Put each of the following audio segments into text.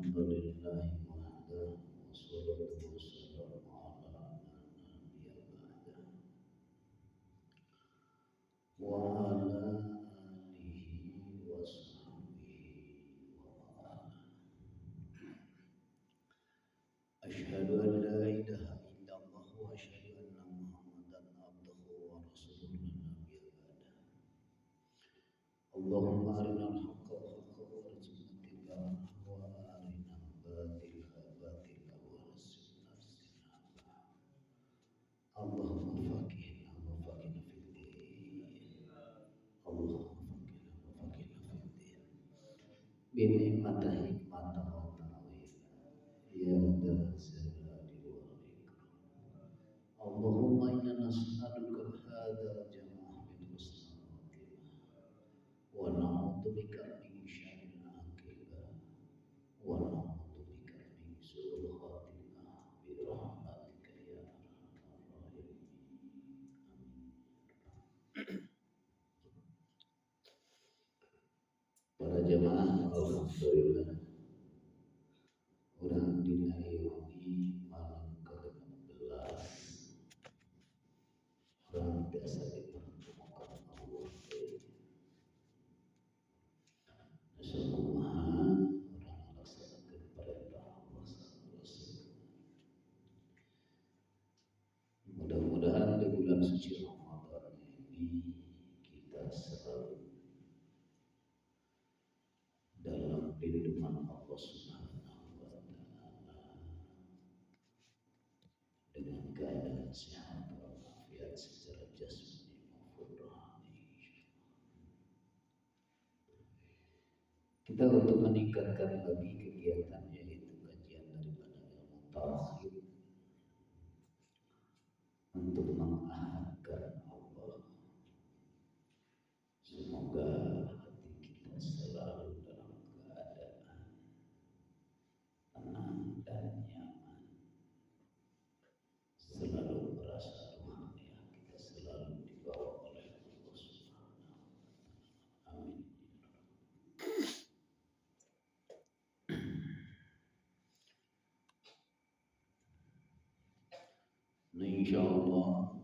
Alhamdulillahi wahda wassalatu wassalamu ala nabiyya ba'da wa ala alihi wa sahbihi wa mawala. Asyhadu an la ilaha illallah wa asyhadu anna Muhammadan abduhu wa rasuluhu nabiyya ba'da. Allahumma arinal haqqa haqqan warzuqna ittiba'ah wa arinal batila batilan warzuqna ijtinabah. Allahumma faqihna wa faqihna fid din. Allahumma faqihna wa faqihna fid din. Bi ni'mati hikmata wa ta'wila ya dzal jalali wal ikram. Allahumma inna nas'aluka hadzal jam'a bil husnil khatimah wa na'udzubika min syarril aqibah wa na'udzubika min su'il khatimah bi rahmatika ya arhamar rahimin. Para jemaah, alhamdulillah urang dina yaumi malam ke-16 urang biasa dipertemukan Allah Nasakumaha urang melaksanakan perintah Allah SAW. Mudah-mudahan di bulan suci Ramadan ini kita selalu dalam lindungan Allah Subhanahu wa Ta'ala dengan keadaan sehat walafiat secara jasmani maupun rohani. Kita untuk meningkatkan lagi kegiatan yaitu kajian daripada ilmu tauhid untuk mengahadkan Allah. Semoga hati kita selalu dalam keadaan tenang dan nyaman, selalu merasa rohani kita selalu dibawa oleh Allah Subhanahu wa Ta'ala. Amin. Nah, insya Allah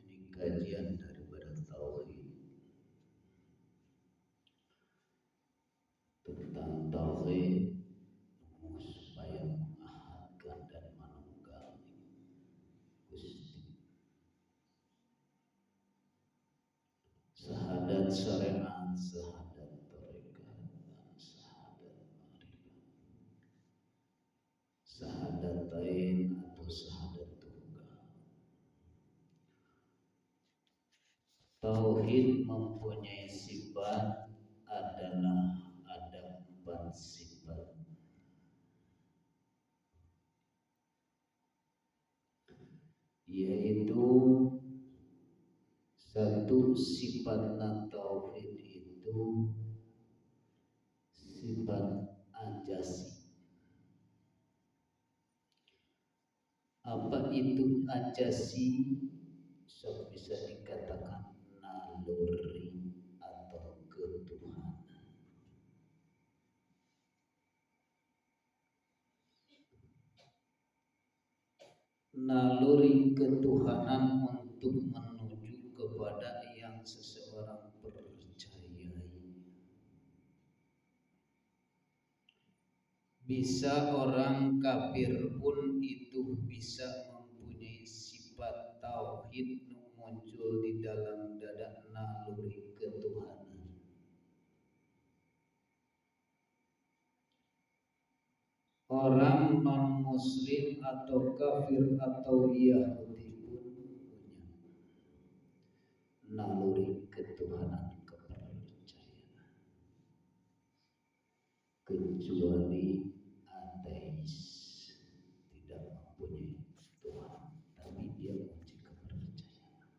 ini kajian daripada tauhid tentang tauhid supaya mengahadkan dan menunggangi Gusti. Syahadat syariat, syahadat tarekat, dan syahadat ma'rifat. Syahadatain atau syahadat tunggal. Tauhid mempunyai sifat adalah ada 4 sifat. Yaitu satu sifat tauhid itu sifat ajasi. Apa itu ajasi? So, bisa dikatakan naluri atau ketuhanan. Naluri ketuhanan untuk menuju kepada yang seseorang percayai. Bisa orang kafir pun itu bisa mempunyai sifat tauhid muncul di dalam dada naluri ketuhanan. Orang non-muslim atau kafir atau Yahudi pun punya naluri ketuhanan kepercayaan, kecuali ateis tidak mempunyai Tuhan, tapi dia mempunyai kepercayaan.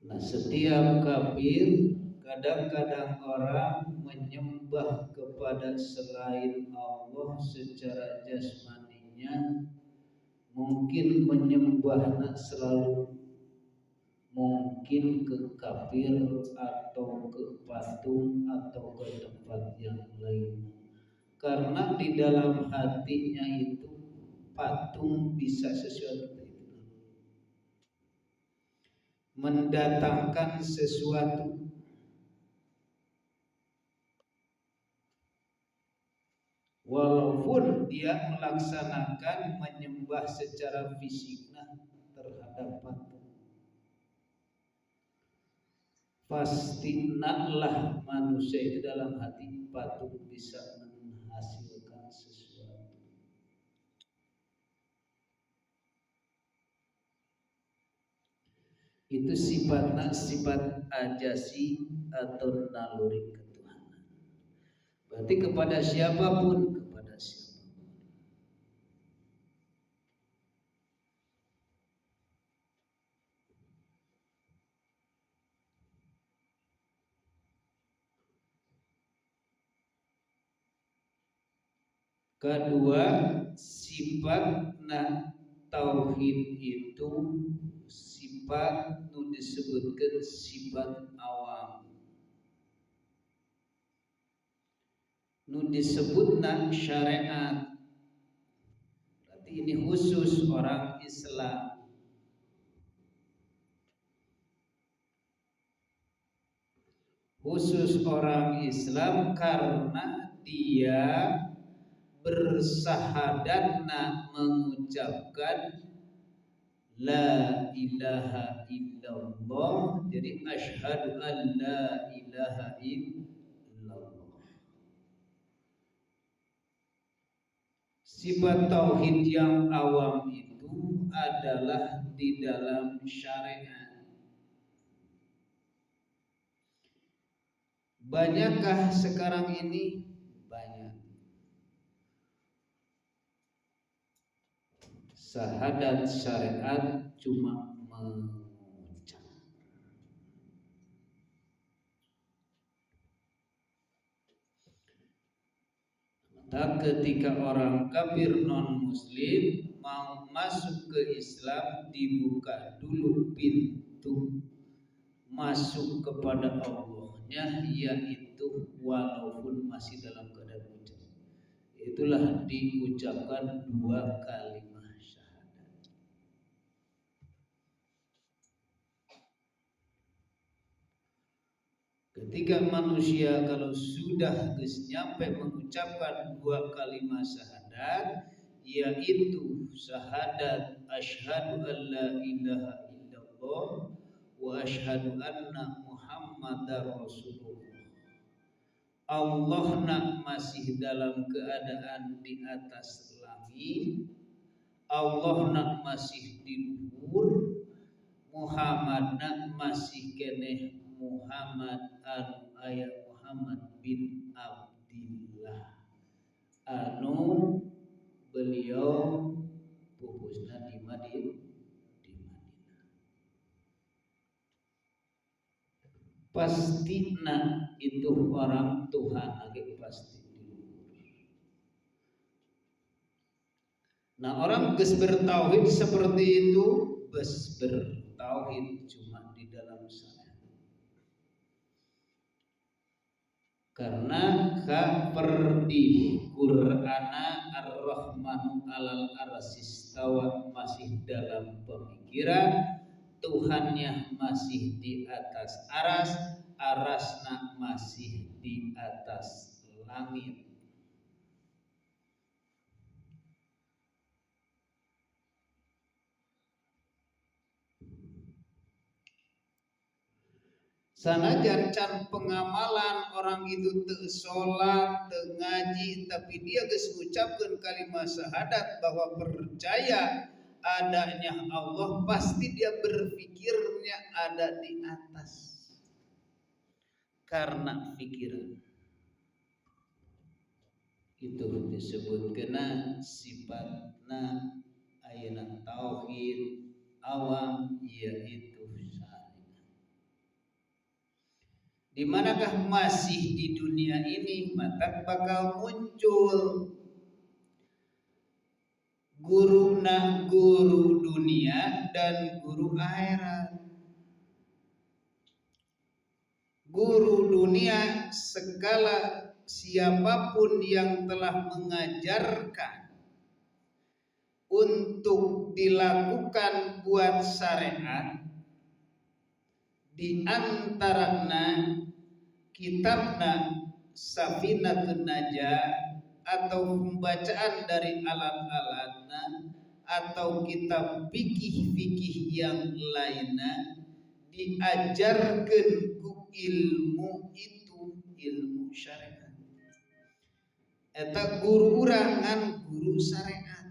Nah, setiap kafir kadang-kadang orang menyembah kepada selain Allah secara jasmaninya, mungkin menyembahnya selalu mungkin ke kafir atau ke patung atau ke tempat yang lain. Karena di dalam hatinya itu patung bisa sesuatu itu mendatangkan sesuatu, walaupun dia melaksanakan menyembah secara fisiknya terhadap patung. Pasti naklah manusia itu dalam hati patung bisa menghasilkan sesuatu. Itu sifatnya sifat ajasi atau naluri ketuhanan. Berarti kepada siapapun, kepada siapapun. Kedua, sifat tauhid itu sifat nu disebutkan sifat awam. Nu disebutna syariat. Berarti ini khusus orang Islam. Khusus orang Islam karena dia bersahadatna mengucapkan la ilaha illallah. Jadi asyhadu an la ilaha illallah. Sifat tauhid yang awam itu adalah di dalam syariat. Banyakkah sekarang ini? Banyak. Syahadat syariat cuma mengucap. Maka ketika orang kafir non muslim mau masuk ke Islam, dibuka dulu pintu masuk kepada Allahnya, yaitu walaupun masih dalam keadaan ucap. Itulah diucapkan 2 kalimat syahadat. Ketika manusia kalau sudah nyampe mengucapkan 2 kalimat syahadat, yaitu syahadat asyhadu an la ilaha illallah wa asyhadu anna muhammadar rasulullah. Allah nak masih dalam keadaan di atas langit, Allah nak masih di luhur, Muhammad nak masih keneh Muhammad ayat Muhammad bin Abdillah anu beliau pupusna di Madinah. Pastina itu orang Tuhan lagi pasti. Nah, orang geus bertauhid seperti itu, geus bertauhid cuma di dalam sana. Karena kaperdi Qur'ana Ar-Rahmanu 'alal arsyistawa masih dalam pemikiran, Tuhannya masih di atas aras, arasna masih di atas langit. Sanajan can pengamalan orang itu teu salat, teu ngaji, tapi dia geus ngucapkeun kalimat syahadat bahwa percaya adanya Allah, pasti dia berpikirnya ada di atas karena pikiran. Itu disebut kena sifatna ayeuna tauhid awam, yaitu syariat. Di manakah masih di dunia ini, maka bakal muncul guru dunia dan guru akhirat. guru dunia segala siapapun yang telah mengajarkan untuk dilakukan buat syariat, di antaranya kitabna Safinatun Najah atau pembacaan dari alat-alatna atau kitab fikih-fikih yang lainnya, diajarkan ku ilmu itu ilmu syariat. Eta guru urang ngan guru syariat.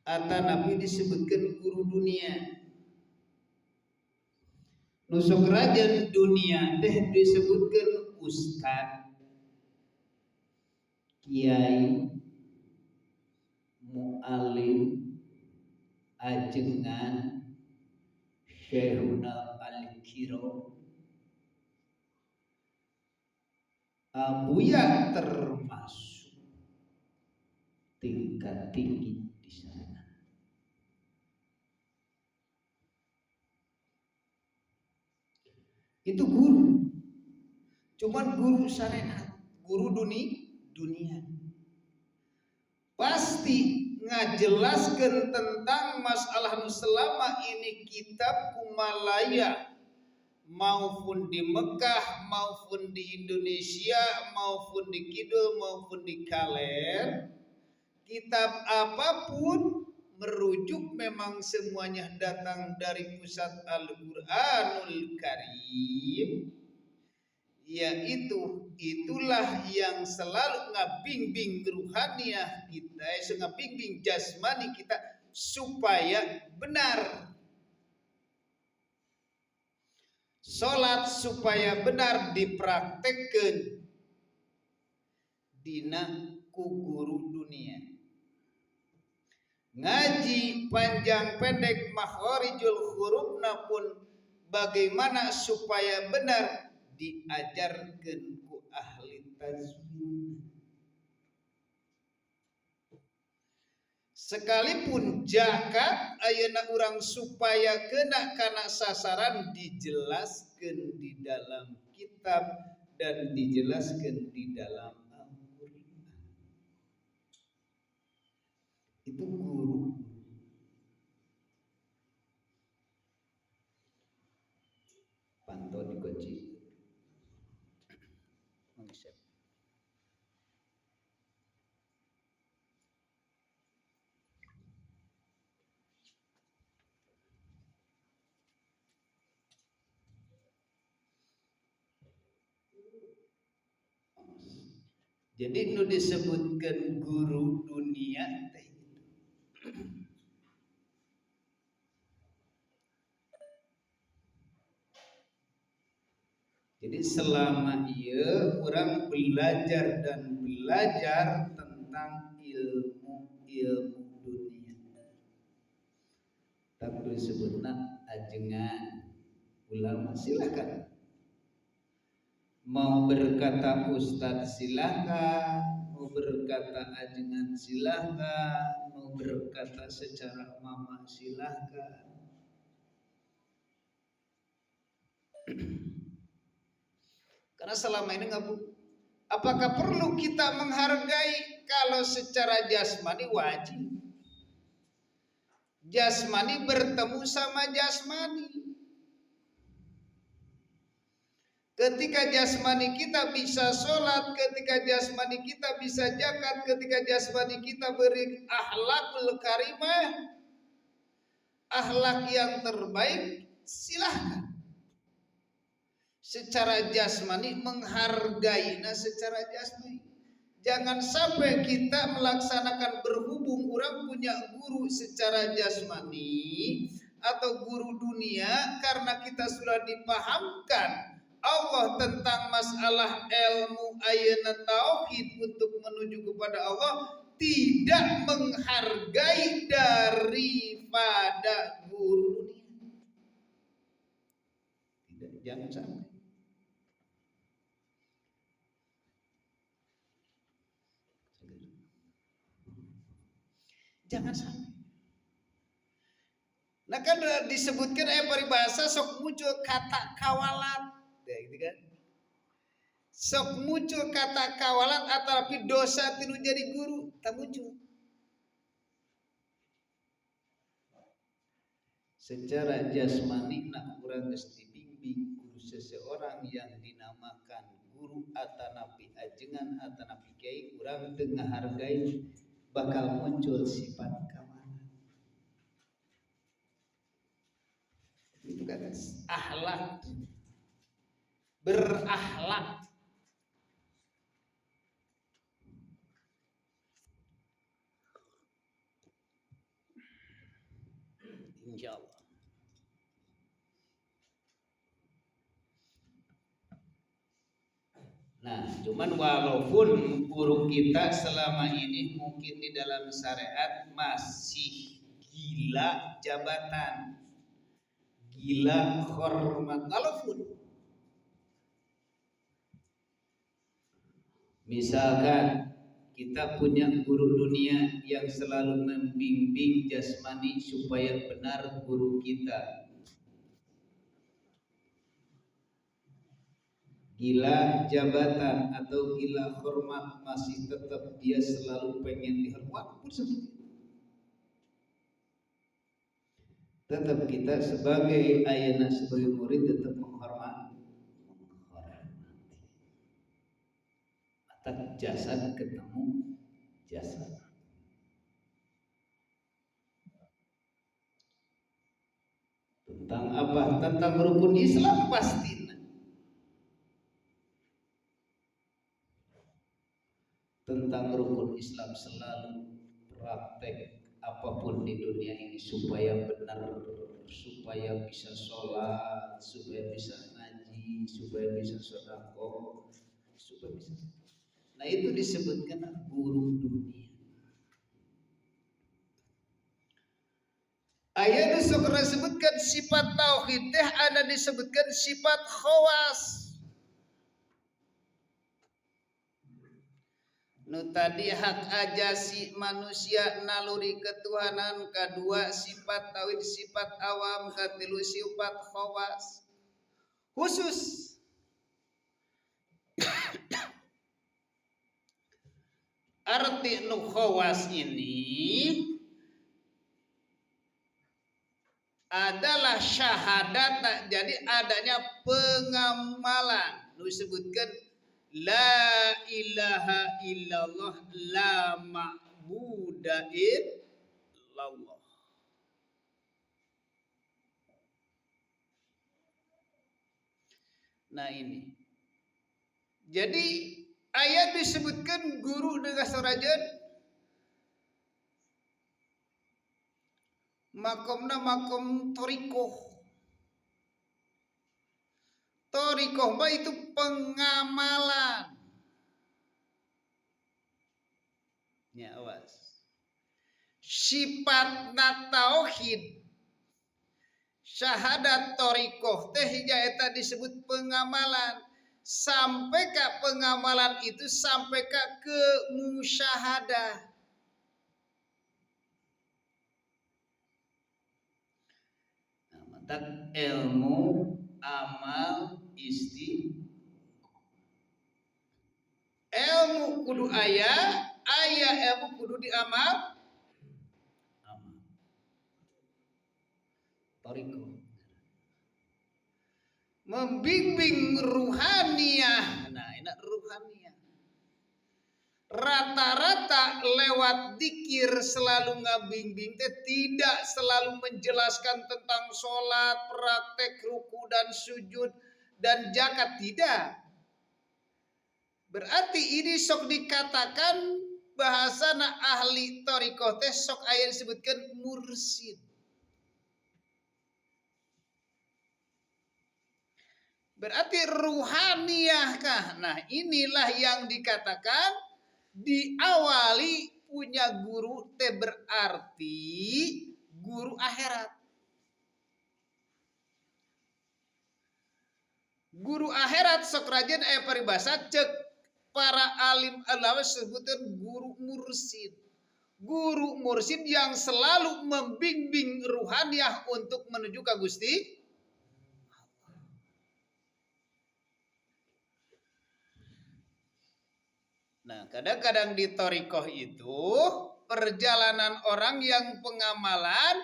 Ata nabi disebutkan guru dunia. Nusuk rajan dunia teh disebutkan ustad, kiai, mu'alim, ajengan, syekhuna al-kiro, abuya termasuk tingkat tinggi di sana. Itu guru, cuman guru syariat, guru dunia. Pasti ngajelaskan tentang masalah selama ini kitab kumalaya, maupun di Mekah, maupun di Indonesia, maupun di Kidul, maupun di Kaler, kitab apapun merujuk memang semuanya datang dari pusat Al-Quranul Karim, yaitu itulah yang selalu ngabimbing ruhaniah kita, ngabimbing jasmani kita supaya benar. Salat supaya benar dipraktekkan dina ku guru dunia. Ngaji panjang pendek makharijul hurufna pun bagaimana supaya benar diajarkan ku ahli tajwid. Sekalipun zakat ayeuna urang supaya kena kana sasaran dijelaskan di dalam kitab dan dijelaskan di dalam Al-Qur'an. Itu guru. Pantau dikunci. Jadi nu disebutkan guru dunia teh. Jadi selama ia orang belajar dan belajar tentang ilmu dunia. Tapi disebutna ajengan ulama, silakan. Mau berkata ustadz silakan, mau berkata ajengan silakan, mau berkata secara mama silakan. Karena selama ini apakah perlu kita menghargai? Kalau secara jasmani wajib. Jasmani bertemu sama jasmani. Ketika jasmani kita bisa sholat, ketika jasmani kita bisa zakat, ketika jasmani kita beri akhlakul karimah, akhlak yang terbaik, silahkan. Secara jasmani menghargai, secara jasmani. Jangan sampai kita melaksanakan berhubung orang punya guru secara jasmani atau guru dunia karena kita sudah dipahamkan Allah tentang masalah ilmu ayeuna tauhid untuk menuju kepada Allah, tidak menghargai daripada guru dunia. Tidak, jangan sampai. Jangan sampai. kan disebutkan peribahasa sok muncul kata kawalat. Ya, gitu kan. Sok muncul kata kawalat tapi dosa tilu jadi guru tak muncul. Secara jasmani nak urang geus dibimbing guru seseorang yang dinamakan guru atanapi ajengan atanapi kiai, urang teu ngahargai bakal muncul sifat kawalat. Itu kan akhlak, berakhlak. Insyaallah. Nah, cuman walaupun guru kita selama ini mungkin di dalam syariat masih gila jabatan, gila hormat, walaupun misalkan kita punya guru dunia yang selalu membimbing jasmani supaya benar guru kita, gila jabatan atau gila hormat, masih tetap dia selalu pengen dihormat pun seperti itu. Tetap kita sebagai ayana, sebagai murid tetap menghormati. Mata jasad ketemu jasad. Tentang apa? Tentang rukun Islam pasti. Tentang rukun Islam selalu praktek apapun di dunia ini supaya benar, supaya bisa sholat, supaya bisa ngaji, supaya bisa sedekah, supaya bisa. Nah itu disebutkan guru dunia. Ayat disebutkan sifat tauhid teh ada disebutkan sifat khawas. Nu tadi hak ajasi manusia, naluri ketuhanan, kedua sifat tauhid, sifat awam, ketilu sifat khawas khusus. Arti nu khawas ini adalah syahadat, jadi adanya pengamalan. Nu disebutkan la ilaha illallah la ma'buda illallah. Nah ini. Jadi ayat disebutkan guru dengan surajan makomna makom torikoh. Torikoh mah itu pengamalan. Ya awas. Sifat tauhid syahadat torikoh teh hija eta disebut pengamalan. Sampai ke pengamalan itu sampai ke musyahadah. Nah, mata ilmu, amal, ilmu kudu ayah ilmu kudu diamal. Toriko membimbing ruhaniyah. Nah ini ruhaniyah rata-rata lewat dikir selalu ngabimbing teh, tidak selalu menjelaskan tentang sholat, praktek ruku dan sujud dan zakat, tidak. Berarti ini sok dikatakan bahasana ahli torikoh teh sok aya disebutkan mursid. Berarti ruhaniyah kah? Nah inilah yang dikatakan diawali punya guru teh berarti guru akhirat. Guru akhirat sok rajin peribahasa cek para alim ulama sebutan guru mursid. guru mursyid yang selalu membimbing ruhaniyah untuk menuju ke Gusti. Nah, kadang-kadang di thariqah itu perjalanan orang yang pengamalan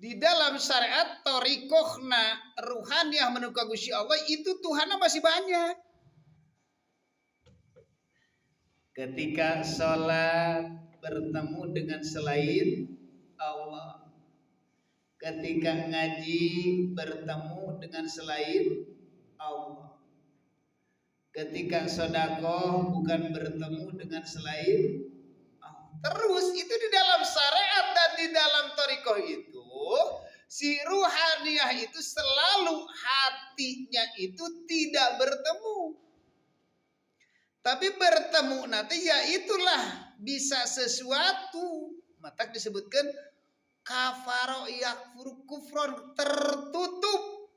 di dalam syariat thariqahna ruhaniyah menuju ke Gusti Allah itu Tuhannya masih banyak. Ketika sholat bertemu dengan selain Allah, ketika ngaji bertemu dengan selain Allah, ketika sedekah bukan bertemu dengan selain Allah. Terus itu di dalam syariat dan di dalam thariqah itu si ruhaniyah itu selalu hatinya itu tidak bertemu. Tapi bertemu nanti ya itulah bisa sesuatu. Maka disebutkan kafaro yakfur kufron, tertutup.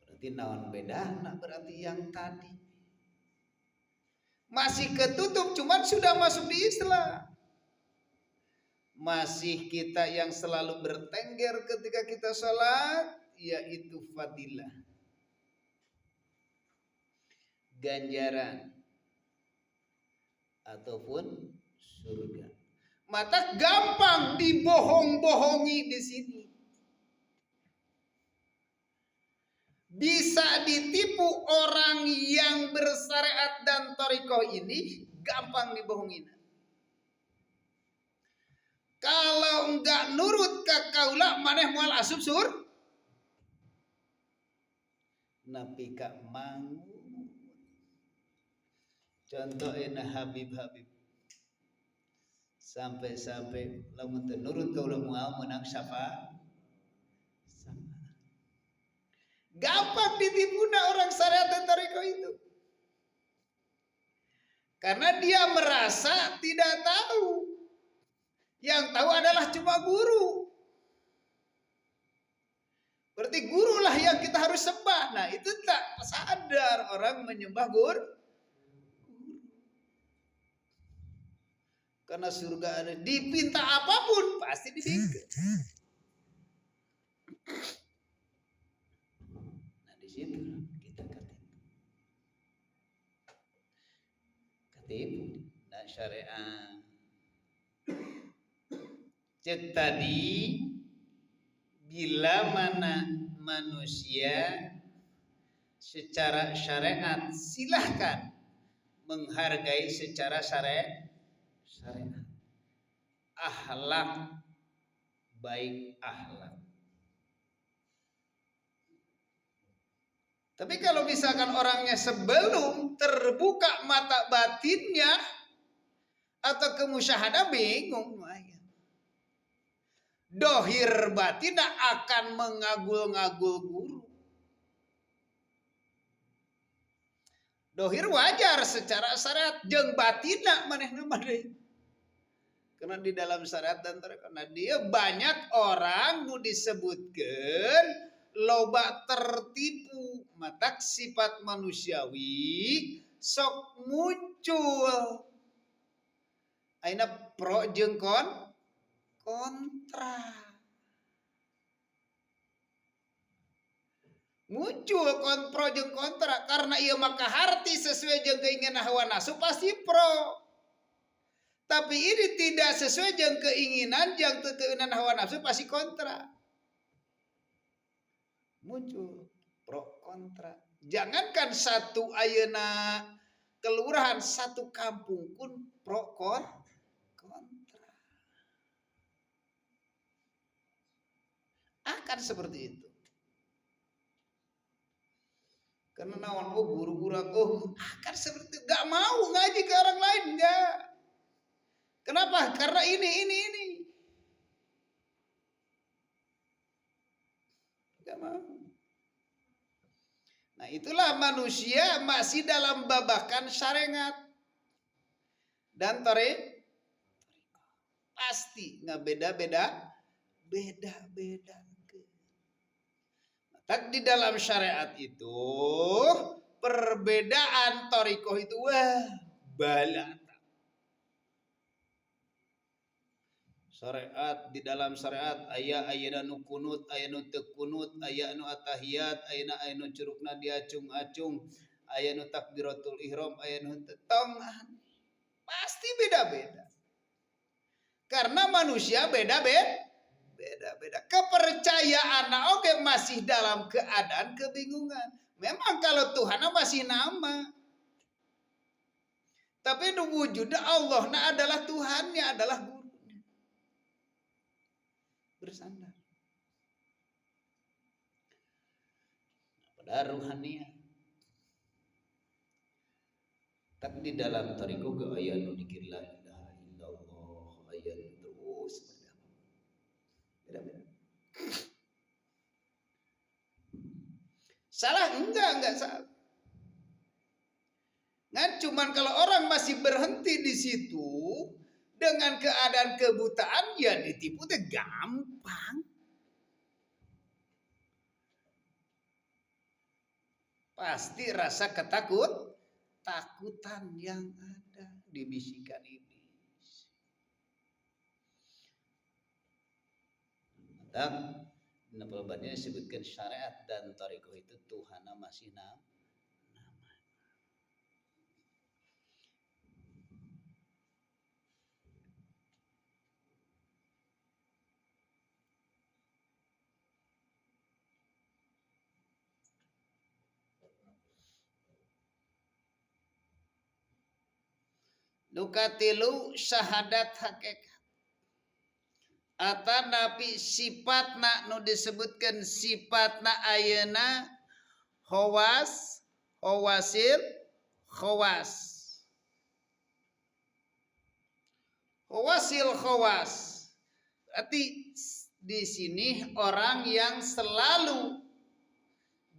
Berarti naon beda? Nah berarti yang tadi masih ketutup, cuman sudah masuk di Islam. Masih kita yang selalu bertengger ketika kita sholat, yaitu fadilah, ganjaran ataupun surga. Maka gampang dibohong-bohongi di sini. Bisa ditipu orang yang bersyariat dan thariqah ini, gampang dibohongin. Kalau enggak nurut ke kaula maneh moal asup sur, napi ka mangu. Contohnya Habib sampai lamun teu nurut kaula moal menang syafaat. Gampang ditipuna orang syariat dan thariqah itu. Karena dia merasa tidak tahu. Yang tahu adalah cuma guru. Berarti gurulah yang kita harus sembah. Nah itu tak sadar orang menyembah guru. Karena surga ada, dipinta apapun pasti diberikan. Nah di situ kita ketipu dan syariat. Cek tadi bila mana manusia secara syariat silahkan menghargai secara syariat. Akhlak baik akhlak. Tapi kalau misalkan orangnya sebelum terbuka mata batinnya atau kemusyahadah bingung, dohir batina akan mengagul-ngagul guru. Dohir wajar secara syariat jeung batina manehna maneh. Karena di dalam syariat dan karena dia banyak orang nu disebutkan loba tertipu, matak sifat manusiawi sok muncul. Aina pro jeung kontra. Muncul pro jeung kontra karena ia maka harti sesuai jeung keinginan hawa nafsu pasti pro. Tapi ini tidak sesuai dengan keinginan yang teteunan hawa nafsu pasti kontra. Muncul pro kontra. Jangankan satu ayeuna kelurahan, satu kampung pun pro kontra. Akan seperti itu. Karena nawan guru-guru akan seperti itu. Gak mau ngaji ke orang lain, enggak. Kenapa? Karena ini. Gak mau. Nah itulah manusia masih dalam babakan syariat dan thariqah. Pasti nggak beda-beda. Tak di dalam syariat itu perbedaan thariqah itu balata. Syariat, di dalam syariat aya nu kunut, aya nu teu kunut, aya nu atahiyat, aya nu curugna diacung-acung, aya nu takbiratul ihram, aya nu tong. Pasti beda-beda. Karena manusia beda-beda. Kepercayaan oke masih dalam keadaan kebingungan. Memang kalau Tuhan masih nama. Tapi wujud Allah adalah Tuhannya, adalah gurunya. Bersandar pada ruhaniah. Tapi di dalam tariqah ke aya nu dikir la ilaha illallah, aya terus beda-beda. Salah enggak salah. Kan cuman kalau orang masih berhenti di situ dengan keadaan kebutaan, ya ditipu teh gampang. Pasti rasa takutan yang ada dibisikkan iblis. Dan penelitiannya disebutkan syariat dan tariqah itu Tuhan masih nama. Nukatilu syahadat hakikat. Ata napi sifatna nu disebutkan sifatna ayeuna khawas, khawasil, khawas. Khawasil khawas. Berarti di sini orang yang selalu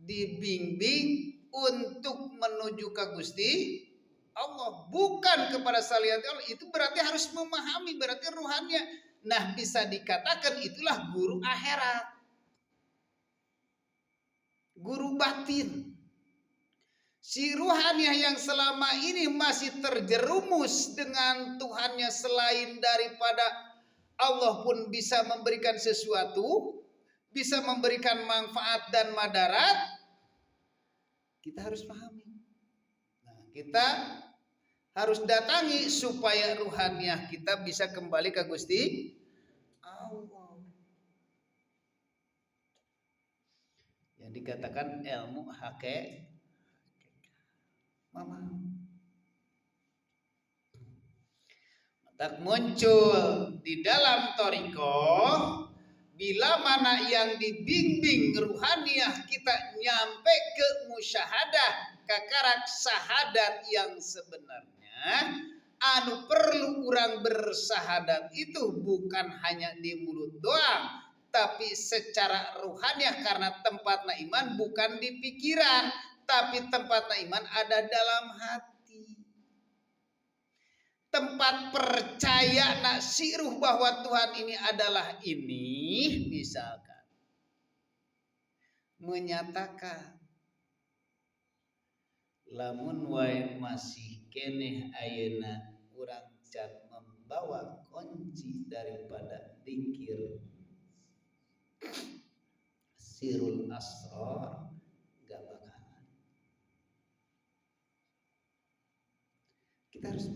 dibimbing untuk menuju ke Gusti Allah, bukan kepada selain Allah. Itu berarti harus memahami, berarti ruhannya. Nah, bisa dikatakan itulah guru akhirat, guru batin. Si ruhaniah yang selama ini masih terjerumus dengan Tuhannya selain daripada Allah pun bisa memberikan sesuatu, bisa memberikan manfaat dan madarat. Kita harus pahami. Nah, kita harus datangi supaya ruhaniah kita bisa kembali ke Gusti Allah. Yang dikatakan ilmu hakikat. Mama. Tak muncul di dalam thariqah bila mana yang dibimbing ruhaniah kita nyampe ke musyahadah, kakarak syahadat yang sebenarnya anu perlu orang bersahadat itu bukan hanya di mulut doang, tapi secara ruhaniah, karena tempatna iman bukan di pikiran, tapi tempatna iman ada dalam hati. Tempat percaya nak siruh bahwa Tuhan ini adalah ini, misalkan menyatakan lamun wae masih keneh ayeuna urang can membawa kunci daripada zikir sirul asrar, gak bakalan. Kita harus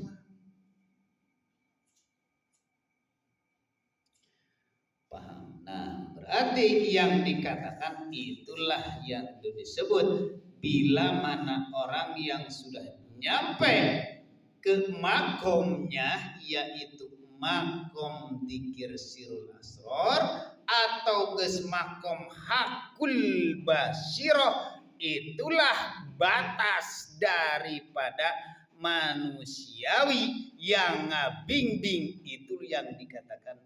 paham. Nah, berarti yang dikatakan itulah yang disebut bila mana orang yang sudah nyampe ke makomnya, yaitu makom dzikir sirul asrar atau ges makom hakul basyirah, itulah batas daripada manusiawi yang ngabingbing, itu yang dikatakan.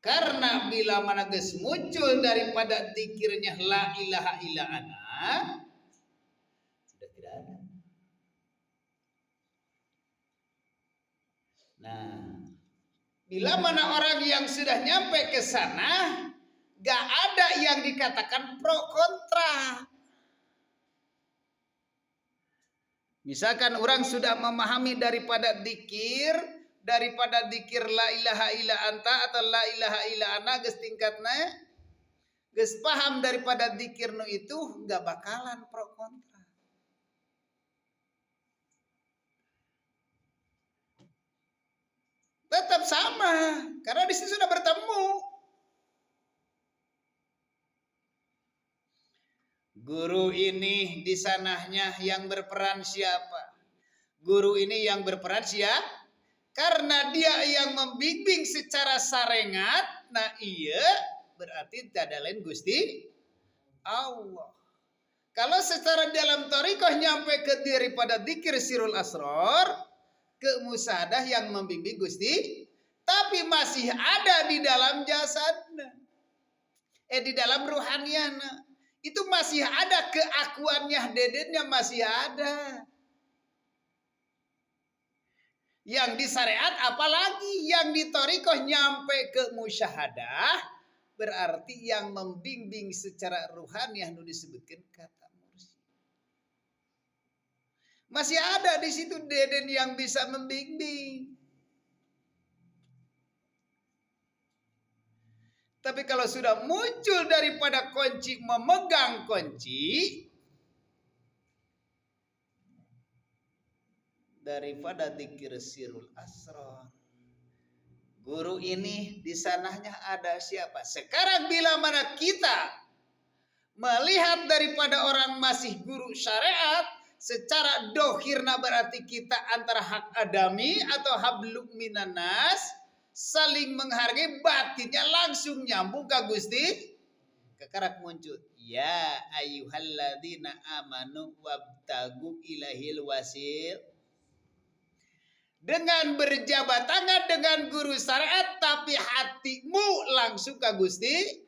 Karena bila mana geus muncul daripada zikirnya la ilaha illa ana, sudah tidak ada. Nah, bila mana orang yang sudah nyampe ke sana, Gak ada yang dikatakan pro kontra. Misalkan orang sudah memahami daripada dikir la ilaha illa anta atau la ilaha illa ana geus tingkatna, geus paham daripada dikir nu itu, gak bakalan pro kontra. Tetap sama, karena di situ sudah bertemu. Guru ini di sananya yang berperan siapa? Guru ini yang berperan siapa? Karena dia yang membimbing secara sarengat, nah iya berarti tidak lain Gusti Allah. Kalau secara dalam thariqah nyampe ke daripada dzikir sirul asrar, ke musadah yang membimbing Gusti, tapi masih ada di dalam jasadnya, di dalam ruhaniyana, itu masih ada keakuannya, dedennya masih ada. Yang di syariat apalagi yang di thariqah nyampe ke musyahadah, berarti yang membimbing secara ruhaniyah nu disebutkan kata mursyid. Masih ada di situ deden yang bisa membimbing. Tapi kalau sudah muncul daripada kunci, memegang kunci daripada dzikir sirul asrar, guru ini di sananya ada siapa? Sekarang bila mana kita melihat daripada orang masih guru syariat secara dohirna, berarti kita antara hak adami atau hablum minanas, saling menghargai, batinnya langsung nyambung ke Gusti, kekarak muncul ya ayyuhalladzina amanu wabtagu ilahil wasil. Dengan berjabat tangan dengan guru syariat, tapi hatimu langsung ke Gusti.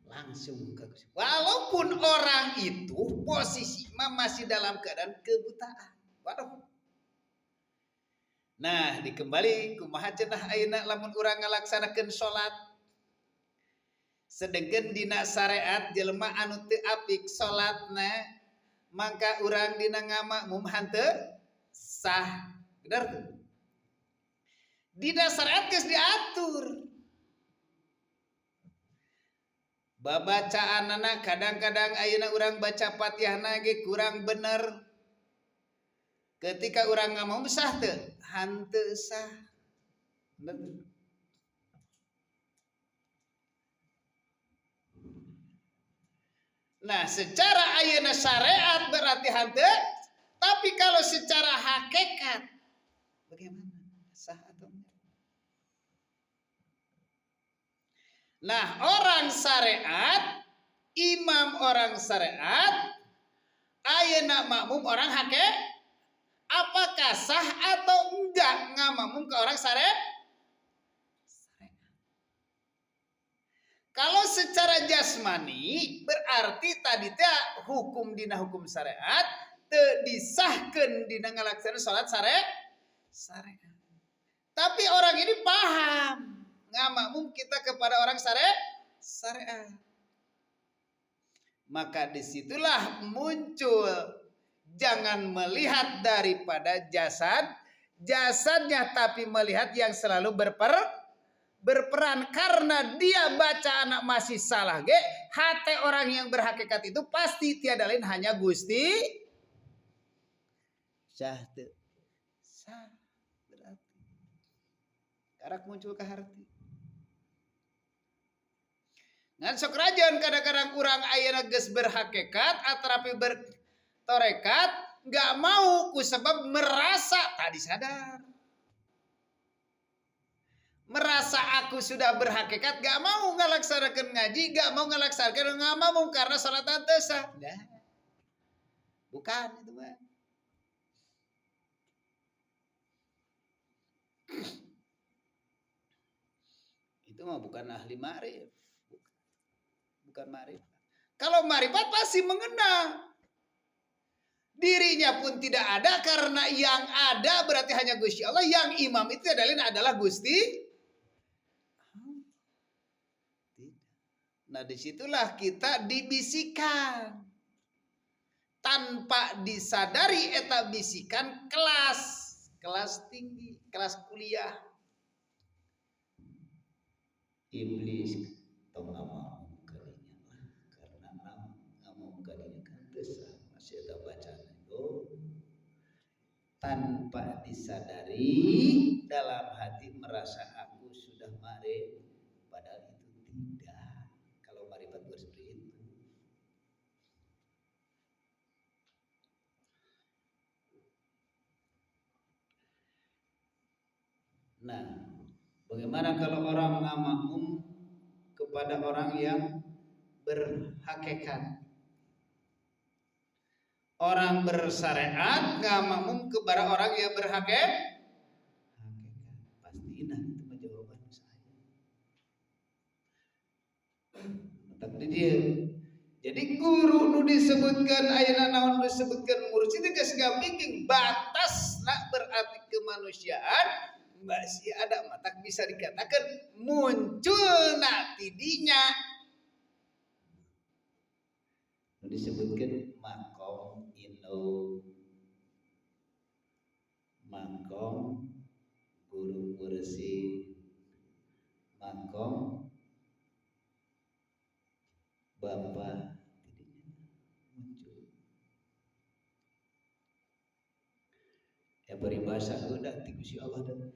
Langsung ke Gusti. Walaupun orang itu posisi masih dalam keadaan kebutaan. Waduh. Nah, dikembali kumaha cenah ayeuna lamun urang ngalaksanakeun salat. Sedengkeun dina syariat jelema anu teu apik salatna, mangka urang dina ngamakmum hanteu sah. Bener tuh? Dina syariat geus diatur. Babacaanana kadang-kadang ayeuna urang baca Fatihahna ge kurang bener. Ketika urang ngamakmum sah teu? Hanteu sah. Bener. Nah, secara ayeuna syariat berarti hanteu, tapi kalau secara hakikat bagaimana? Sah atau enggak? Nah, orang syariat, imam orang syariat, ayeuna makmum orang hakikat, apakah sah atau enggak ngamakmum ke orang syariat? Kalau secara jasmani berarti tadi teh hukum dina hukum syariat teu disahkeun dina ngalaksanakeun salat syariat. Tapi orang ini paham ngamakmum kita kepada orang syariat. Maka disitulah muncul, jangan melihat daripada jasadnya, tapi melihat yang selalu berperan, karena dia baca anak masih salah ge, hati orang yang berhakikat itu pasti tiada lain hanya Gusti sah berarti karak muncul ke hati. Ngan sok rajan kadang-kadang urang ayeuna geus berhakikat atrapi bertorekat enggak mau ku sebab merasa tadi sadar. Merasa aku sudah berhakikat, gak mau ngalaksanakeun ngaji, gak mau ngalaksanakeun ngamakmum karena salat teu sah. Nah, bukan itu mah. Itu mah bukan ahli ma'rif. bukan marifat. Kalau marifat pasti mengenal. Dirinya pun tidak ada karena yang ada berarti hanya Gusti Allah. Yang imam itu adalah Gusti. Nah disitulah kita dibisikan. Tanpa disadari eta bisikan kelas tinggi, kelas kuliah. Iblis tong ngomong kalinya lah karena ngomong kalinya kan besar masih ada bacaan itu tanpa disadari dalam hati merasa aku sudah mare padahal itu tidak. Kalau marifat seperti itu. Nah, bagaimana kalau orang ngamakmum kepada orang yang berhakikat? Orang bersyariat ngamakmum kepada orang yang berhakikat? Pasti nah itu mah jawaban saya. Tapi dia jadi guru nu disebutkan ayeuna naon disebutkan mursyid geus gamping batas nak berarti kemanusiaan masih ada matak bisa dikatakan muncul tidinya disebutkan makom inu makom guru bersih makom bapak tidinya muncul ya peribahasa udah ti Gusti Allah dan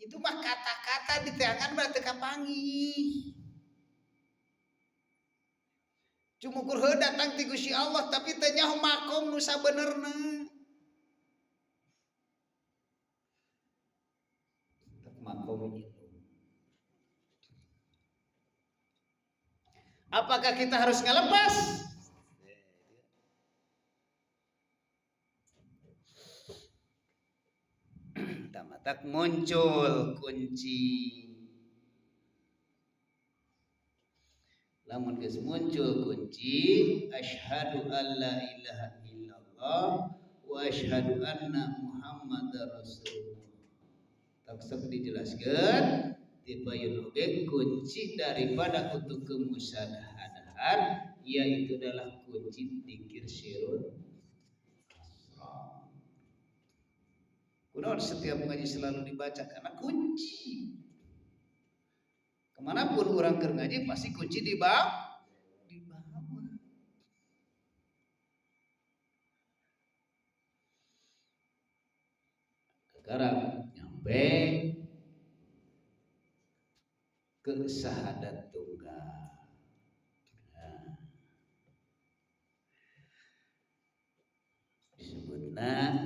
itu mah kata-kata di tangan berarti kapangi. Cuma kur datang ti Gusti Allah tapi teu nyaho makom nu sabenerna. Makom itu. Apakah kita harus ngelepas? Tak muncul kunci. Lamun geus muncul kunci asyhadu alla ilaha illallah wa asyhadu anna muhammadar rasulullah. Tak dijelaskan dipayun oge kunci daripada untuk kemusyahadahan yaitu adalah kunci dzikir sirul kunaon setiap ngaji selalu dibaca karena kunci. Kemanapun orang keur ngaji pasti kunci di bawah. Sekarang nyampe ke syahadat tunggal. Nah, disebutna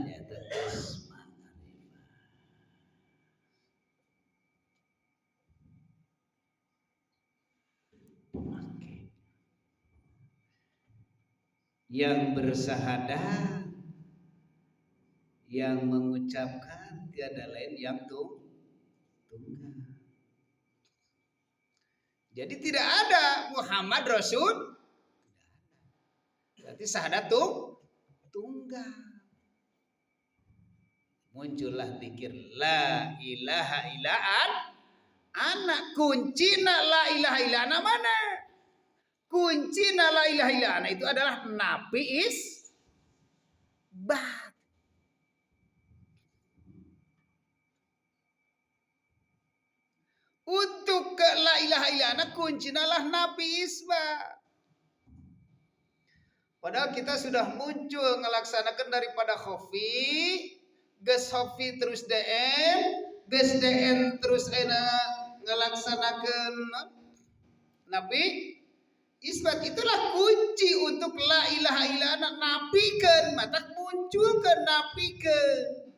nyata yang bersahadat yang mengucapkan tiada lain yang tunggal. Jadi tidak ada Muhammad Rasul. Berarti syahadat tunggal. Muncullah zikir la ilaha illa anak kuncina la ilaha illa ana mana? Kunci la ilaha illallah itu adalah napi isbat. Untuk ke la ilaha illallah kunci lah napi isbat. Padahal kita sudah muncul ngelaksanakan daripada khofi, ges khofi terus DN, ges DN terus ngelaksanakan napi isbat. Itulah kunci untuk la ilaha illallah napikeun matak munculkeun napikeun.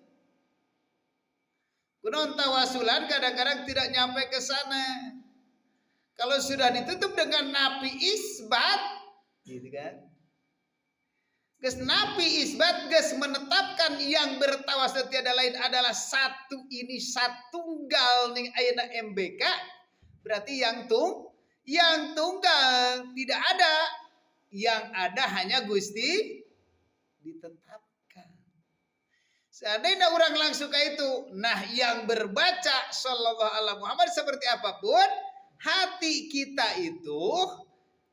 Kunaon tawasulan kadang-kadang tidak nyampe ke sana. Kalau sudah ditutup dengan napi isbat, gitu kan? Geus napi isbat geus menetapkan yang bertawasul tiada lain adalah satu ini satunggal ning ayeuna MBK. Berarti yang yang tunggal, tidak ada. Yang ada hanya Gusti ditetapkan. Seandainya orang langsung ke itu, nah yang berbaca sallallahu alaihi Muhammad seperti apapun, hati kita itu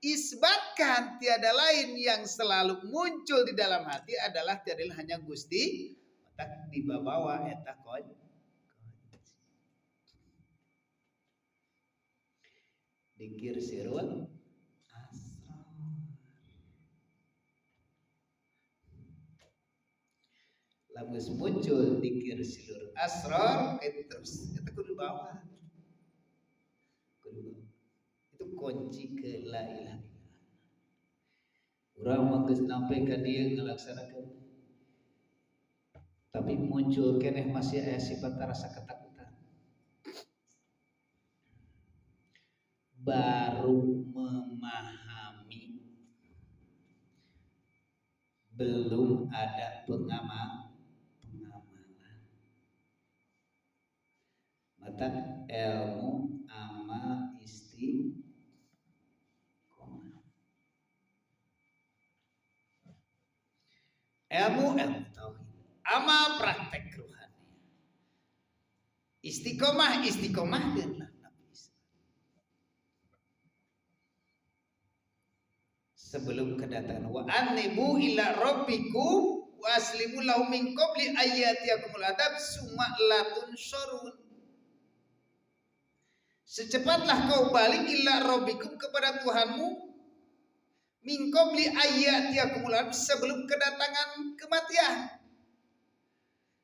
isbatkan tiada lain yang selalu muncul di dalam hati adalah tiada lain hanya Gusti, tak dibawa eta kon. Dikir sirul asrar. Lamus muncul dikir sirul asrar itu terus kita kudu bawa. Itu kunci ke la ilaha illallah. Urang mah geus nampe ka dieu ngalaksanakeun. Tapi muncul keneh masih aya sifat rasa ketakutan. Baru memahami, belum ada pengamalan. Mata ilmu ama istiqomah. Ilmu tauhid, ama praktek rohani. Istiqomah genah. Sebelum kedatangan wa anibu ila rabbikum wa aslimu lahu min qabli ayyatiyakumul adab summa la tunsurun. Secepatlah kau balik ila rabbikum kepada Tuhanmu min qabli ayyatiyakumul adab sebelum kedatangan kematian.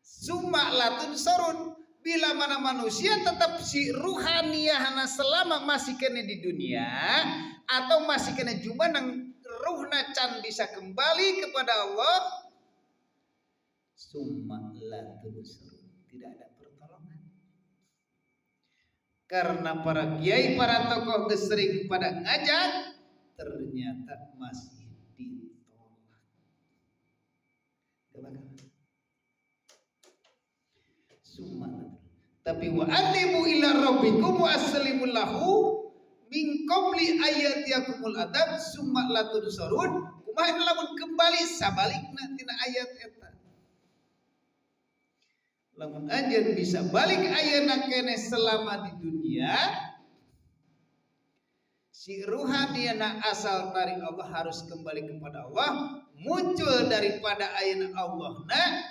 Summa la tunsurun, bila mana manusia tetap si ruhaniyahna selama masih kena di dunia atau masih kena jumanang ruhna can bisa kembali kepada Allah, summa la tunsurun, tidak ada pertolongan. Karena para kiai, para tokoh sering pada ngajak, ternyata masih ditolak. Summa, tapi wa anibu ila rabbikum wa aslimu lahu min qabli ayyatiyakumul adab summa la tunsurun. Kumaha lamun kembali sabalikna tina ayat eta. Lamun anjeun bisa balik ayeuna keneh selama di dunia, si ruhaniyana asal dari Allah harus kembali kepada Allah, muncul daripada ayeuna Allahna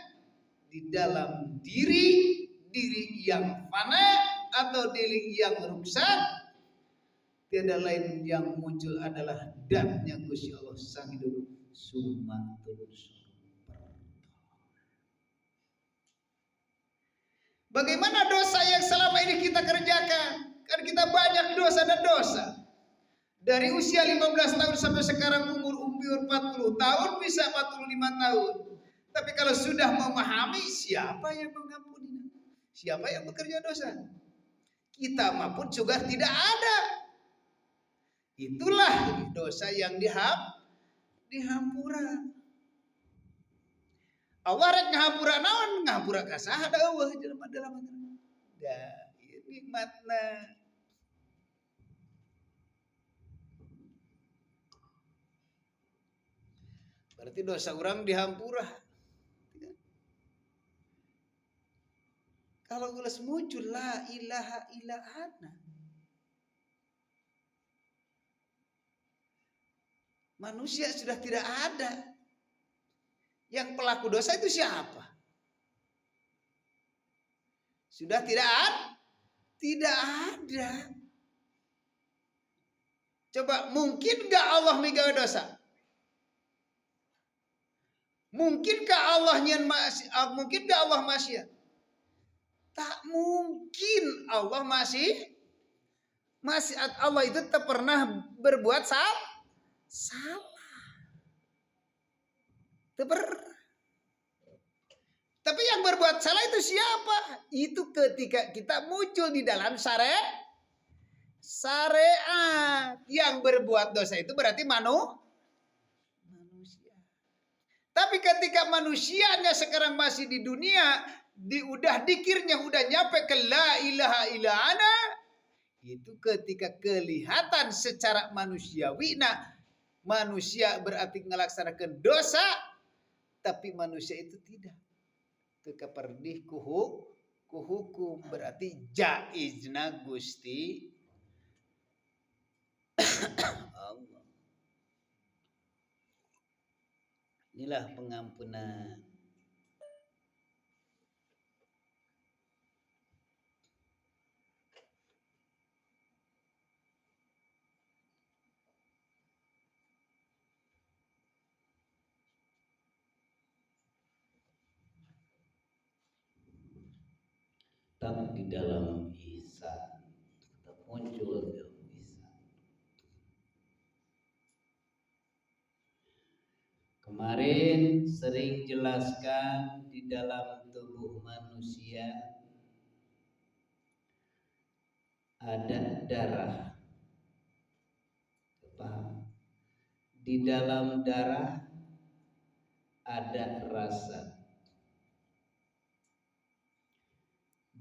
di dalam diri yang fana atau diri yang rusak. Tiada lain yang muncul adalah datnya Gusti Allah sang hidup sumatul. Bagaimana dosa yang selama ini kita kerjakan? Kan kita banyak dosa dan dosa. Dari usia 15 tahun sampai sekarang umur 40 tahun bisa 45 tahun. Tapi kalau sudah memahami, siapa yang mengampuni? Siapa yang bekerja dosa? Kita maupun juga tidak ada. Itulah dosa yang dihampura. Allah rek ngahampura naon? Ngahampura ka saha da eueuh jelema dalam. Da, ieu nikmatna. Berarti dosa orang dihampura. Kalau geus muncul la ilaha illa ana, manusia sudah tidak ada. Yang pelaku dosa itu siapa? Sudah tidak ada. Coba, mungkin gak Allah migawe dosa? Mungkinkah Allah maksiat? Tak mungkin. Allah masih Allah itu tak pernah berbuat salah. Tapi yang berbuat salah itu siapa? Itu ketika kita muncul di dalam syariat. Yang berbuat dosa itu berarti manusia. Tapi ketika manusianya sekarang masih di dunia, udah dikirnya udah nyampe ke la ilaha illa ana, Itu ketika kelihatan secara manusiawi, nah manusia berarti melaksanakan dosa, tapi manusia itu tidak. Kekaperdih kuhukum berarti jaizna Gusti Allah. Inilah pengampunan. tetap di dalam ihsan, tetap muncul dalam ihsan. Kemarin sering jelaskan di dalam tubuh manusia ada darah. Paham? Di dalam darah ada rasa.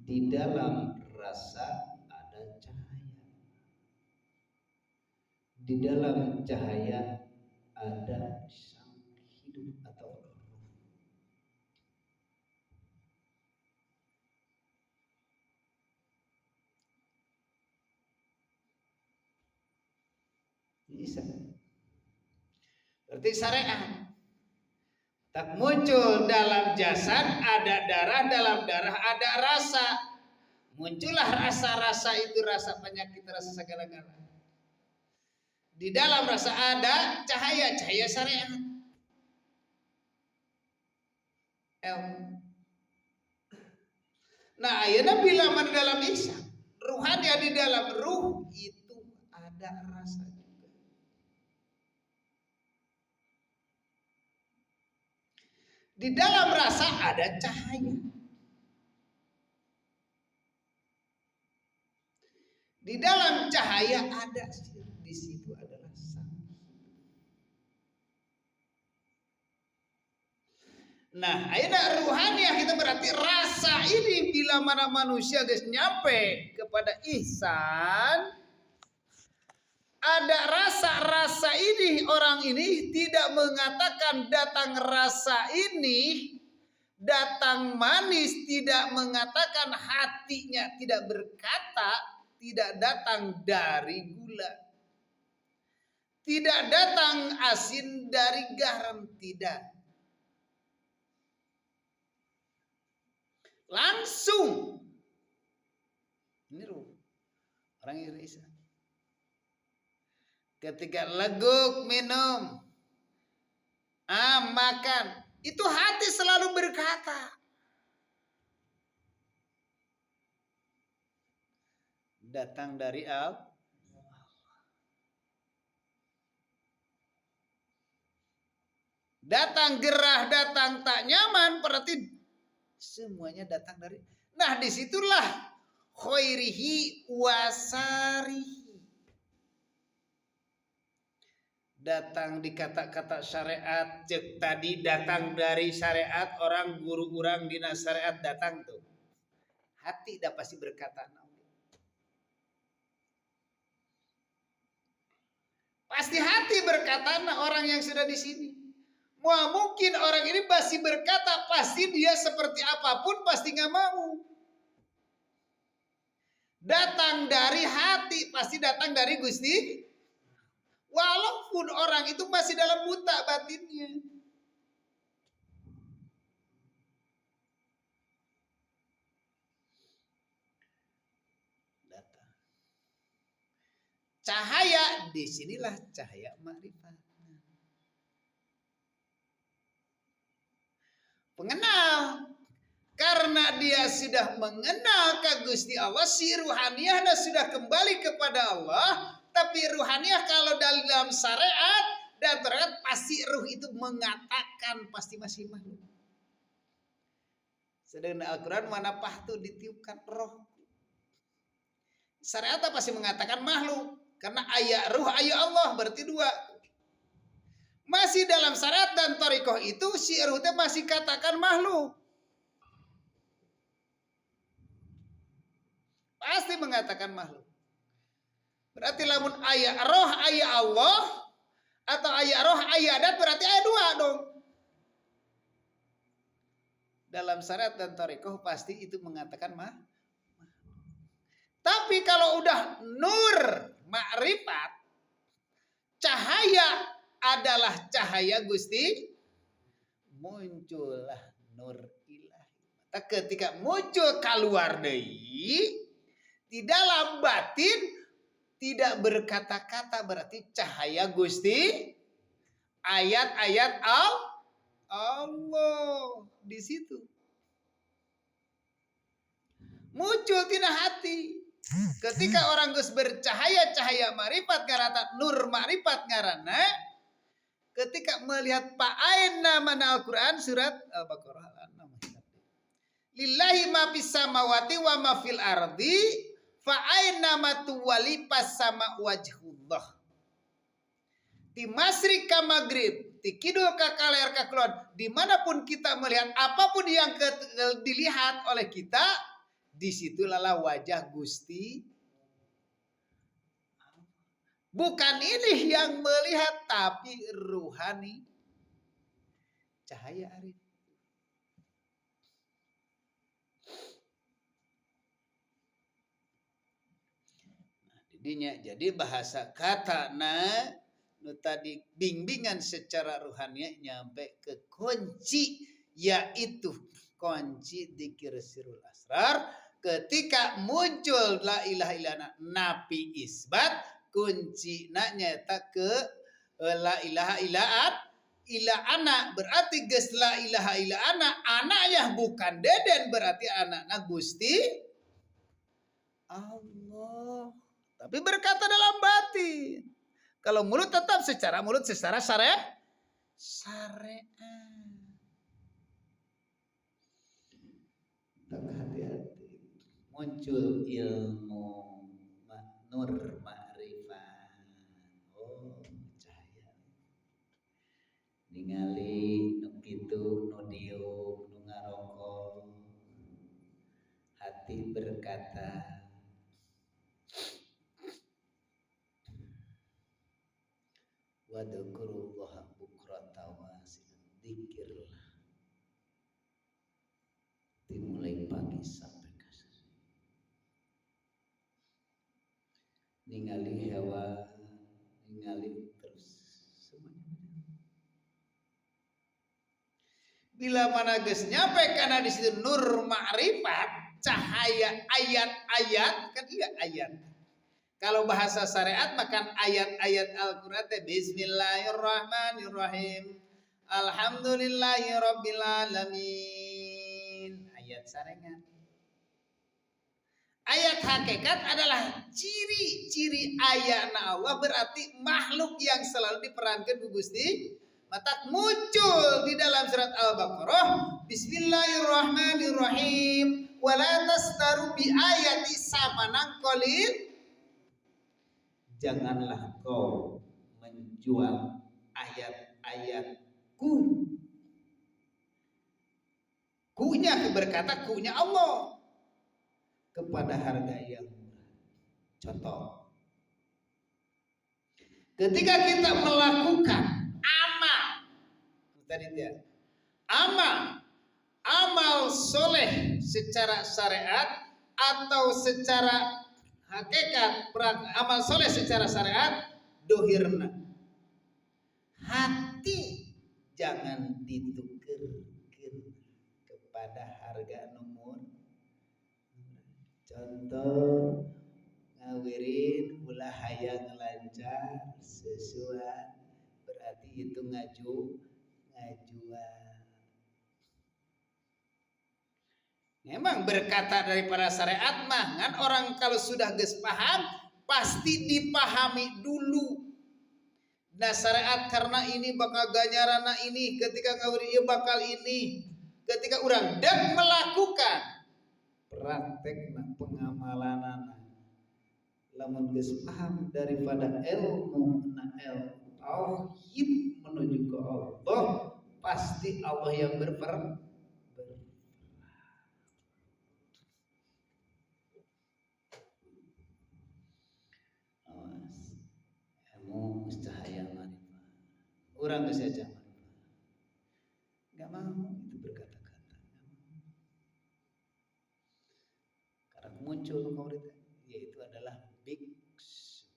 Di dalam rasa ada cahaya. Di dalam cahaya ada sang hidup atau roh. Bisa. Berarti syariat. Tak muncul dalam jasad ada darah, dalam darah ada rasa. Muncullah rasa-rasa itu, rasa penyakit, rasa segala-galanya. Di dalam rasa ada cahaya, cahaya syariat. Nah, ayeuna bila mana dalam ihsan, ruhani di dalam ruh itu ada rasa juga. Di dalam rasa ada cahaya. Di dalam cahaya ada, di situ adalah sang hidup. Nah, ayeuna ruhaniyah kita berarti rasa ini bila mana manusia guys nyampe kepada ihsan, ada rasa-rasa ini, orang ini tidak mengatakan datang rasa ini, datang manis, tidak mengatakan hatinya tidak berkata, tidak datang dari gula, tidak datang asin dari garam, tidak. Langsung. Ini orang Indonesia. Ketika leguk minum, makan, itu hati selalu berkata, datang dari Allah. Datang gerah, datang tak nyaman, berarti semuanya datang dari. Nah, disitulah khairihi wasarihi. Datang di kata-kata syariat, cek tadi datang dari syariat, orang guru orang dina syariat datang tuh. Hati dah pasti berkata. Pasti hati berkata orang yang sudah di sini. Wah, mungkin orang ini pasti berkata, pasti dia seperti apapun pasti nggak mau. Datang dari hati, pasti datang dari Gusti. Walaupun orang itu masih dalam buta batinnya. Datang. Cahaya, disinilah cahaya makrifat. Pengenal. Karena dia sudah mengenal ke Gusti Allah, si ruhaniyahnya sudah kembali kepada Allah. Tapi ruhaniyah kalau dalam syariat dan terlihat pasti ruh itu mengatakan pasti masih makhluk. Sedangkan Al-Quran mana pahtu ditiupkan roh. Syariat pasti mengatakan makhluk. Karena ayat ruh ayat Allah berarti dua. Masih dalam syariat dan thariqah itu si ruh itu masih katakan makhluk. Pasti mengatakan makhluk. Berarti lamun aya roh aya Allah atau aya roh aya adat berarti aya dua dong. Dalam syariat dan thariqah pasti itu mengatakan Tapi kalau udah nur makrifat, cahaya adalah cahaya Gusti, muncullah nur ilahi. Maka ketika muncul keluar deui di dalam batin tidak berkata-kata berarti cahaya Gusti, ayat-ayat Allah di situ. Muncul tina hati. Ketika orang geus bercahaya cahaya marifat ngarana nur marifat ngarana, ketika melihat pa'ainna mana Al-Qur'an surat Al-Baqarah lillahi ma fis samawati wa ma fil ardi fa'ainna ma tuwali pas sama wajhullah. Di masrik ka maghrib, di kidul ka kaler ka kulon, dimanapun kita melihat apapun yang dilihat oleh kita, disitulah wajah Gusti. Bukan ini yang melihat, tapi ruhani. Cahaya arif. Jadi bahasa kata nu tadi bimbingan secara ruhani nyampe ke kunci, yaitu kunci dzikir sirul asrar. Ketika muncul la ilaha illallah napi isbat, kunci nyata ke la ilaha illa ana, berarti geus la ilaha illa ana ya bukan deden, berarti anakna Gusti Allah. Tapi berkata dalam batin. Kalau mulut tetap secara mulut secara syariat. Hati-hati. Muncul ilmu nur ma'rifat. Oh, cahaya. Ningali nu kitu nu diuk nu ngarokok. Hati berkata, wadzukurullaha bukratan wa asilan, dzikirlah dimulai pagi sampai ke sore. Ningali hewan, ningali terus semuanya. Bila mana geus nyampe kana di situ nur ma'rifat, cahaya ayat-ayat, kan iya ayat. Kalau bahasa syariat makan ayat-ayat Al-Qur'an teh bismillahirrahmanirrahim. Alhamdulillahirabbil alamin. Ayat sarengan. Ayat hakikat adalah ciri-ciri ayatna Allah, berarti makhluk yang selalu diperankan ku Gusti. Mata muncul di dalam surat Al-Baqarah, bismillahirrahmanirrahim. Wala tastaru bi ayati samanan qalil. Janganlah kau menjual ayat-ayatku. Kunya berkata kunya Allah kepada harga yang murah. Contoh, ketika kita melakukan amal soleh secara syariat atau secara hakikat, amal soleh secara syariat dohirna, hati jangan ditukerkeun kepada harga nomor. Contoh, ngawirin ulah hayang lancar sesuai, berarti itu ngajual. Memang berkata daripada syariat mah kan orang kalau sudah geus paham pasti dipahami dulu. Nah syariat karena ini bakal ganjaranna ini, ketika ngawiri ieu bakal ini, ketika urang dan melakukan praktekna pengamalanana lamun geus paham daripada ilmu tauhid menuju ke Allah, pasti Allah yang berperan. Kurang saja. Nggak mau itu berkata-kata. Karena muncul murid yaitu adalah biksu.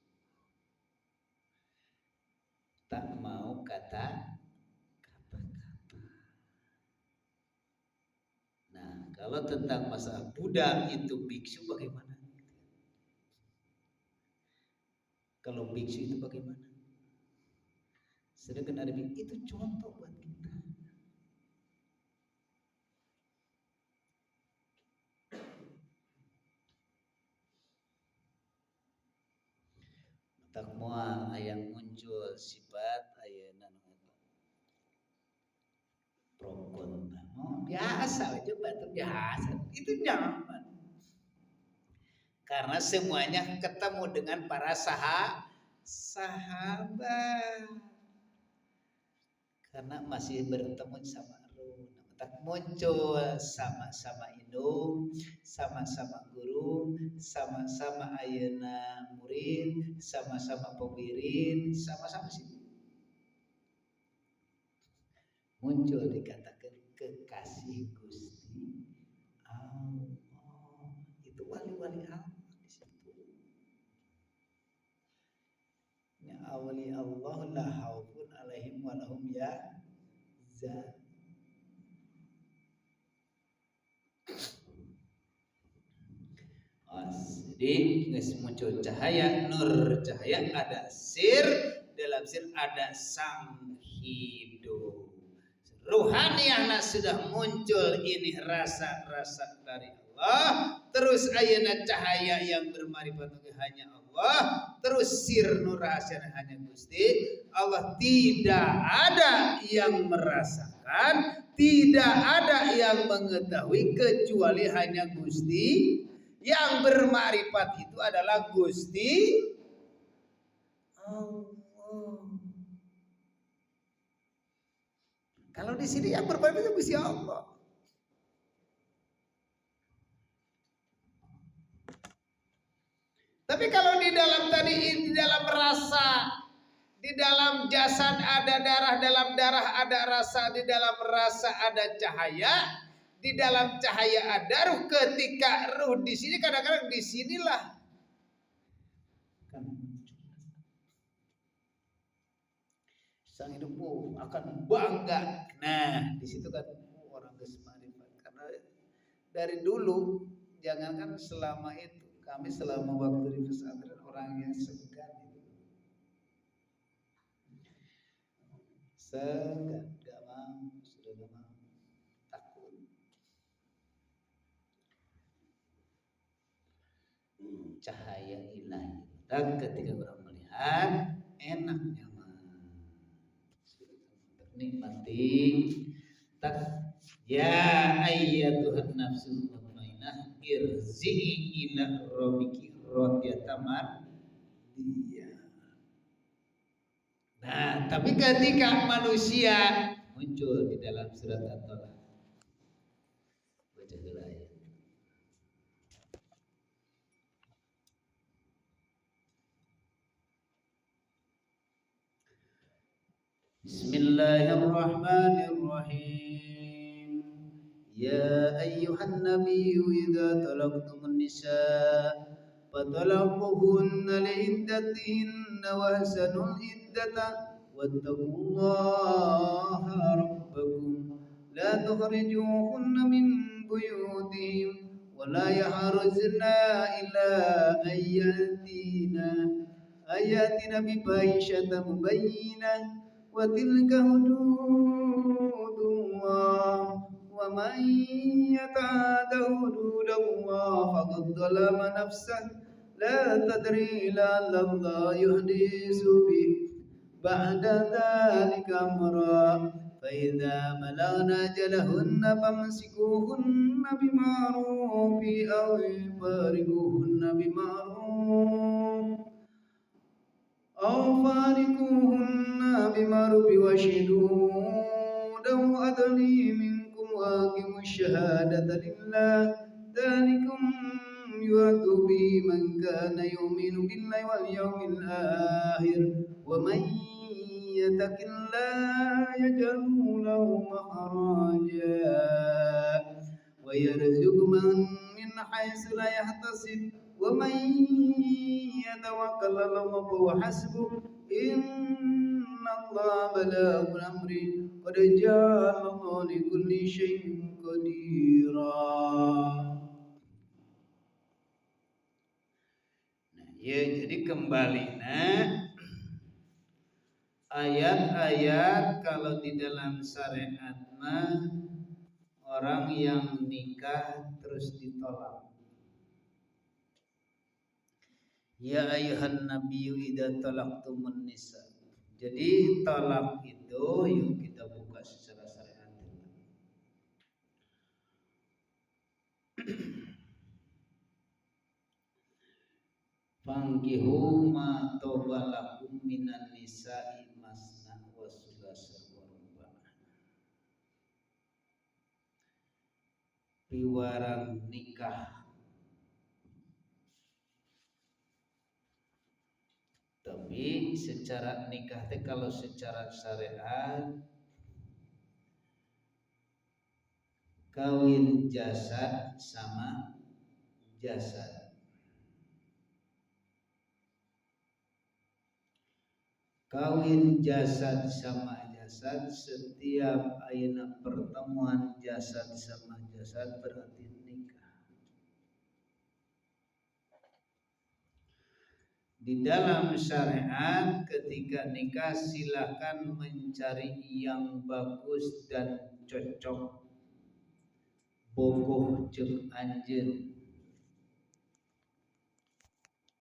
Tak mau kata-kata. Nah, kalau tentang masalah Buddha itu biksu bagaimana? Kalau biksu itu bagaimana? Sedangkan ada biksu itu contoh buat kita. Tak moal ayang muncul sifat ayeuna pro kontra. Oh, biasa aja batu biasa. Itu nyaman. Karena semuanya ketemu dengan para sahabat. Karena masih bertemu sama ruh. Tak muncul sama-sama indung, sama-sama guru, sama-sama ayeuna murid, sama-sama pembirin, sama-sama sih. Muncul dikatakan kekasih Gusti Allah. Itu wali-wali Allah di situ. Ya awli Allah la haufun alaihim wa lahum yahzanun. Jadi muncul cahaya, nur cahaya, ada sir, dalam sir ada sang hidup. Ruhaniyahna sudah muncul ini rasa-rasa dari Allah. Terus ayana cahaya yang bermarifat hanya Allah. Terus sir nur rahasia hanya Gusti Allah. Tidak ada yang merasakan, tidak ada yang mengetahui kecuali hanya Gusti. Yang bermakrifat itu adalah Gusti Allah. Kalau di sini yang bermakrifat itu Gusti Allah. Tapi kalau di dalam tadi, di dalam rasa, di dalam jasad ada darah, dalam darah ada rasa, di dalam rasa ada cahaya. Di dalam cahaya ada ruh. Ketika ruh di sini, kadang-kadang di sinilah sang hidup akan bangga. Nah, di situ kan orang bermarifat. Karena dari dulu, jangankan selama itu, kami selama waktu di pesantren orang yang segan itu. Segan, gak mau, sudah gak mau. Cahaya ilahi. Dan ketika orang melihat enak nyaman, nikmati. Tak ya ayyatuhan nafsul mutmainnah irji'i ila rabbiki radiyatan mardiyah. Nah, tapi ketika manusia muncul di dalam surat At-Talaq, baca dulu ayat. Bismillahirrahmanirrahim. Ya ayyuhan nabiyyu idza talaqtumun nisaa fatalaqtuhunna li'iddatihinna wa ahsanul iddata wattaqullaha rabbakum la tukhrijuhunna min buyutihim wa la yahruzna illa ayatina bifahishatin mubayyinah wa tilka hududullah wa man yata'adda hududallah faqad zalama nafsahu la tadri la'alla Allah yuhdisu bi ba'da dhalika amra fa idza balagna ajalahunna famsikuhunna bima'rufi aw fariquhunna bima'ruf aw fariquhunna bima'rufi washidu daw adli minkum wa aqimus syahadata lillah dzalikum yu'adhu bi man kana yu'minu billahi wal yawmil akhir wa man yattaqillah yaj'al lahu makhraja wa yarzuqhu min haitsu la yahtasib wa man yatawakkal 'ala Allah fa huwa hasbuh inna Allah balaghul amri qad ja'ala Allah li kulli syai'in qadira. Ya, jadi kembali ayat-ayat kalau di dalam syariat mah orang yang nikah terus ditolak. Ya ayuhan nabiyyu idza talaqtumun nisa. Jadi talak itu yuk kita buka secara syariat. Fangkihu ma tobalakum minan nisa'i masna wa sulasa wa ruba'. Piwarang nikah. Tapi secara nikah teh kalau secara syariat kawin jasad sama jasad. Kawin jasad sama jasad, setiap ayeuna pertemuan jasad sama jasad berarti nikah. Di dalam syariat ketika nikah silakan mencari yang bagus dan cocok bogoh jeung anjeun